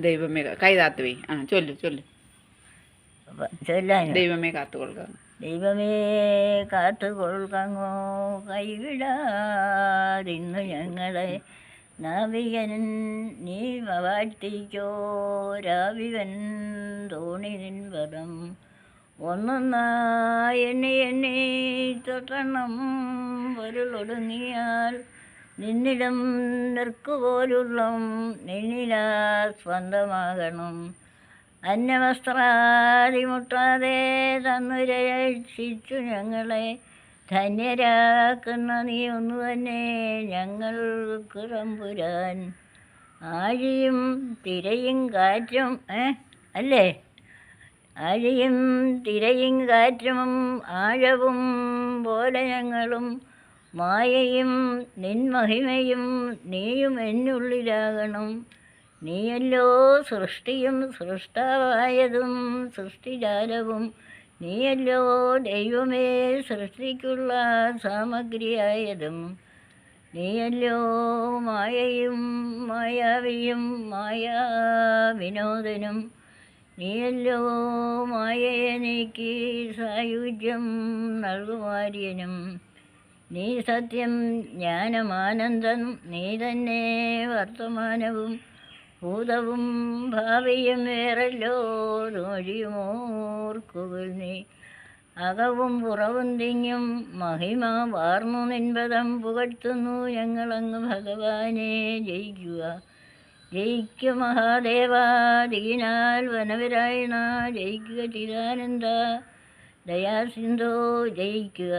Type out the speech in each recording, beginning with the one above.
ദൈവമേ കൈ താത്ത് പോയി ചൊല്ലു ചൊല്ലു. ചൊല്ലാനോ? ദൈവമേ കാത്തുകൊള്ളുക. ദൈവമേ കാത്തുകൊള്ളുകങ്ങോ കൈവിടാതിന്നു ഞങ്ങളെ. നാവികൻ നീ വാഴ്ത്തിക്കോ രാവിവൻ തോണി നിൻപദം. ഒന്നൊന്നായി എണ്ണി എണ്ണി തൊട്ടെണ്ണം പൊരുളൊടുങ്ങിയാൽ നിന്നിടം നിൽക്കുപോലുള്ള നിന്നിലാ സ്വന്തമാകണം. അന്യവസ്ത്രാദി മുട്ടാതെ തന്നു രക്ഷിച്ചു ഞങ്ങളെ. ധന്യരാക്കുന്ന നീ ഒന്നു തന്നെ ഞങ്ങൾക്ക് തമ്പുരാൻ. ആഴിയും തിരയും കാറ്റും അല്ലേ, ആഴിയും തിരയും കാറ്റും ആഴവും പോലെ ഞങ്ങളും മായയും നിൻമഹിമയും നീയും എന്നുള്ളിലാകണം. നീയല്ലോ സൃഷ്ടിയും സൃഷ്ടാവായതും സൃഷ്ടിജാലവും. നീയല്ലോ ദൈവമേ സൃഷ്ടിക്കുള്ള സാമഗ്രിയായതും. നീയല്ലോ മായയും മായാവിയും മായാവിനോദനും. നീയല്ലോ മായയെ നീക്കി സായുജ്യം നൽകുമാര്യനും. നീ സത്യം ജ്ഞാനമാനന്ദം. നീ തന്നെ വർത്തമാനവും ഭൂതവും ഭാവിയും വേറല്ലോ മൊഴിയുമോർക്കുകൾ നീ. അകവും പുറവും തിങ്ങും മഹിമ വാർന്നു നിൻപദം പുകഴ്ത്തുന്നു ഞങ്ങളങ്ങ് ഭഗവാനെ. ജയിക്കുക ജയിക്കു മഹാദേവ ദീനാൽ വനവരായണ. ജയിക്കുക ചിദാനന്ദ ദയാസിന്ധോ. ജയിക്കുക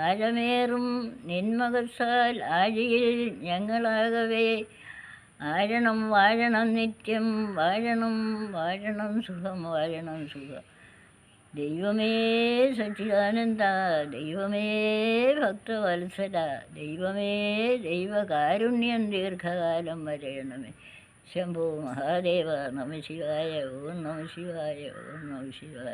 ആഴമേറും നിന്മകസാൽ ആഴിയിൽ ഞങ്ങളാകവേ. ആഴണം വാഴണം നിത്യം വാഴണം വാഴണം സുഖം വാഴണം സുഖം. ദൈവമേ സച്ചിദാനന്ദ ദൈവമേ ഭക്തവത്സല ദൈവമേ ദൈവകാരുണ്യം ദീർഘകാലം വരയണമേ. ശംഭോ മഹാദേവ. നമ ശിവായ. ഓം നമ ശിവായ. ഓം നമ ശിവായ.